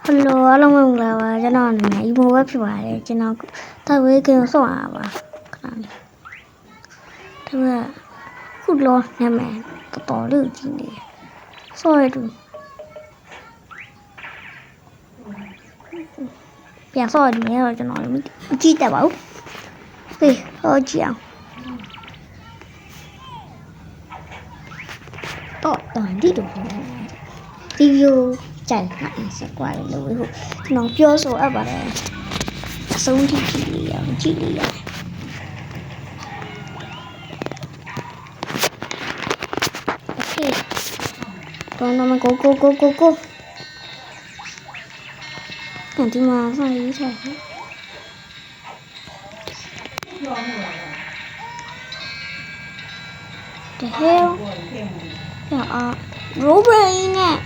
Hello အားလုံးမင်္ဂလာပါကျွန်တော်နာမည် Emo ပဲဖြစ်ပါတယ်ကျွန်တော်တိုက်ဝေးကင်းဆော့ရပါခဏလေးဒါကခုလောနာမည်တော်လေးကြည့်နေဆော့ရတူပြန်ဆော့ရတယ်တော့ကျွန်တော်မကြည့်တတ်ပါဘူးဟေးဟောကြည့်အောင်တော့တန်ဒီတို့ဒီဗီဒီယိုကြိုက်မှစကွာလို့ဟုတ်ကျွန်တော်ပြောဆိုအပ်ပါတယ်အဆုံးထိကြည့်ရအောင်ကြည့်ရအောင်โอเคတော့တော့ကိုပြန်ဒီမှာစရေးချင်The hell ရိုးဘရင်းနဲ့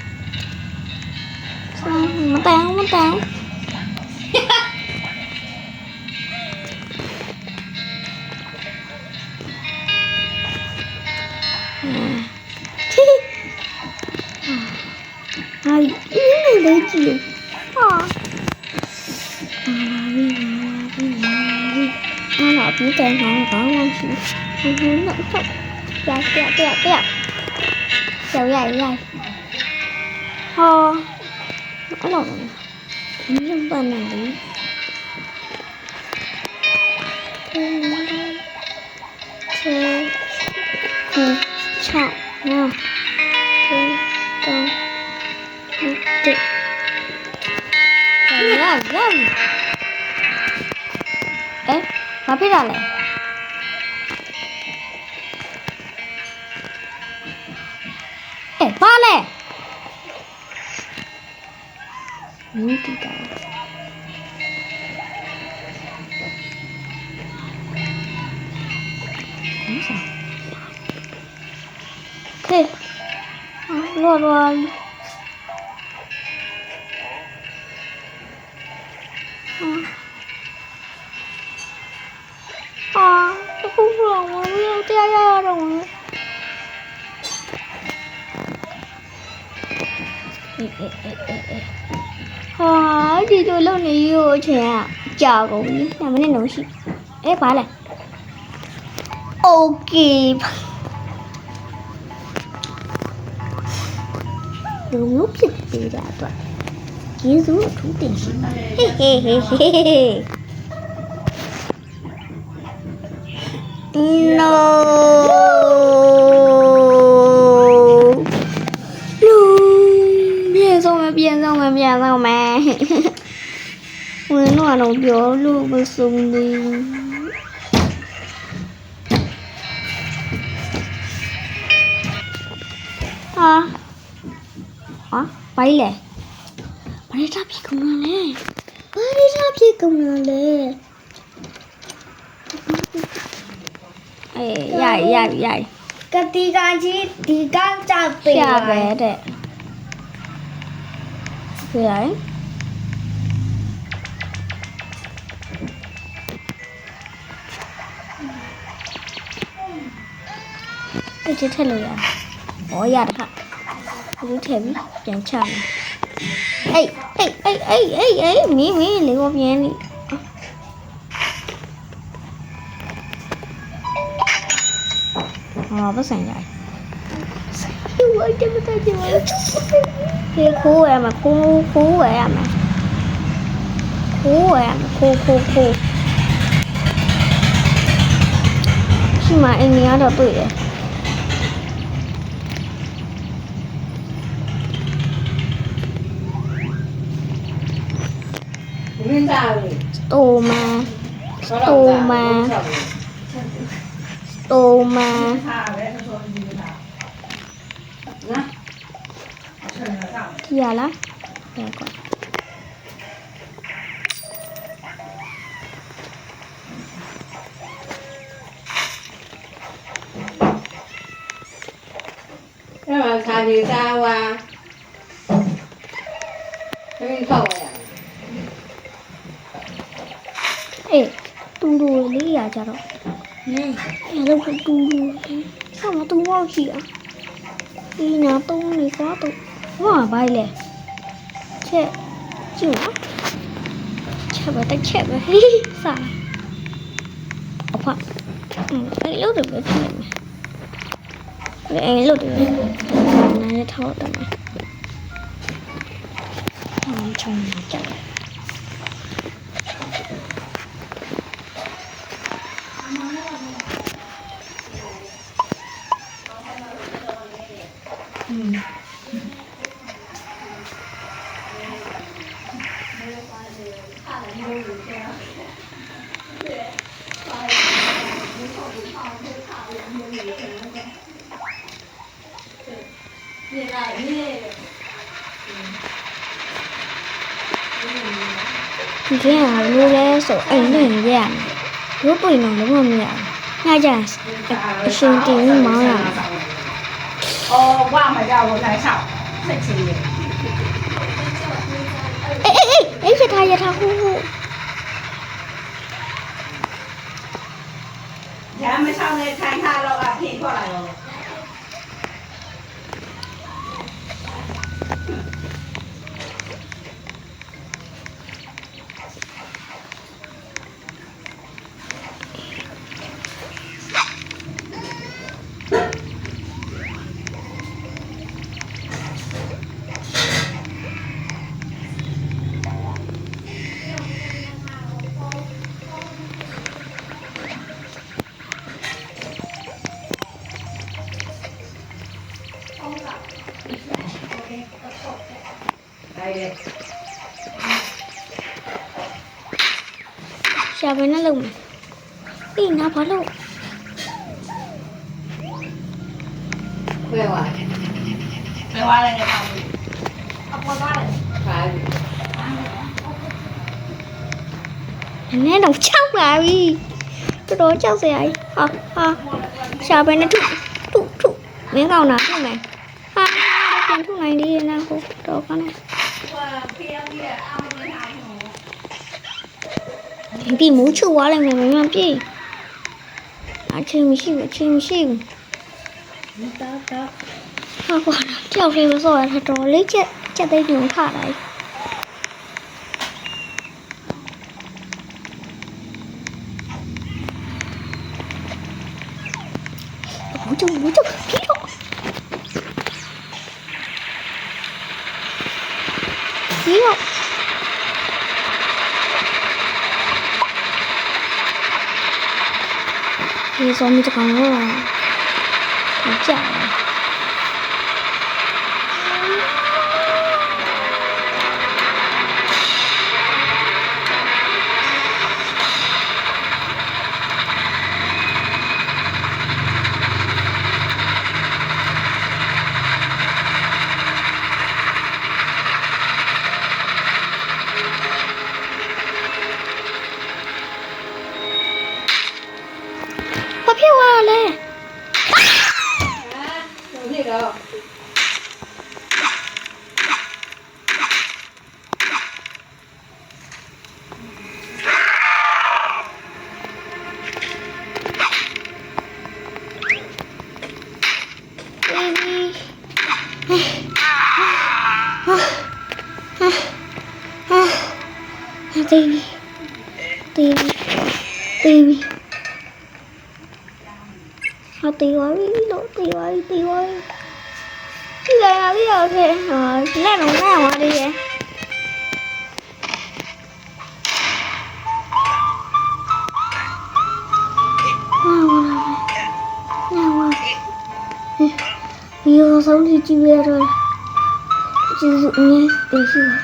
မတောင်းai lấy chịu nó là tiếng kèn họ có ngon xíu nó chọc kẹo dày ho nó là những bên này đi chọn nha ê mà biết rồi này ê ba này những cái đó ok rồi tôi không lòng mà yêu tia ra rồi đi tôi lâu này yêu trẻ chào cậu đi làm cái này nấu xí ép phá này ok đúng lúc dịch thì đã toàn ký rú là thú tình no biến xong mà người nó là gió luôn mà sung đi bay lẹ bay ra phía công nè dạy Ketika jika capek deh vậy cái chế thay lời à bỏ ra được hả cứ thêm chẳng chọn ấy mí liền qua nhà đi bắt sành vậy cái khu em mà khu em mà khu khi mà em nhớ được tuổi tô ma kia lắm đẹp quá cái mà xài thì sao à cái khẩu ê tung đùi lý à chả đâu đâu có tung đùi sao mà tung ngon kìa đi nhà tung này quá tung quá bay lẹ chết ကြည့်နော်ချက်ပဲတစ်ချက်ပဲဟေးစားအဖေအဲ့လိုတော့ပဲဖြစ်နေမယ်အဲ့လိုတော့နားရထောက်တယ်မယ်ချုံကြတယ်ဒီကနေ့ကလိုလဲဆိုအိမ်နဲ့ရရမယ်ရိုးပွင့်တော့လုံးဝမရဘူးညကျရင်အရှင်တင်ပြီးမောင်းရမယ် 哦，我们家我来上，这几年。 အေးရထားဟိုး 咱们上来看看了吧，拼过来了。 ရှာပဲနဲ့လုံးမယ်အေးနာဘာလို့ ခွဲသွားတယ် 没完了，你看。啊，我完了。 ခါပြီ နည်းနည်းတော့ချောက်လာပြီတော်တော်ကြောက်စရာကြီးဟာရှာပဲနဲ့ထုမင်းကောင်နာထုမယ်ဟာပြန်ထုနိုင်သေးရဲ့နာကိုတော့ခနဲ့ဒီမူချူသွားလိုက်မယ်မင်းမပြေးအချိန်မရှိဘူးဟာကွာကြောက်လေးမစောရတာတော်လေးချက်သိညုံထလိုက်မူချူပြီးတော့ဒီဇော်မီတကောင်တော့ကြာ ဘာဖြစ်သွားလဲ ဟိုနေ့တော့ တီဗီဟာတီဝါရီလို့တီဝါရီဒီလာရရခဲ့ဟာလက်လုံးနဲ့ဝါလေးရဲ့ဒီရောဆုံးကြည့်ရတော့ကျေးဇူးအများကြီးတင်ရှိပါ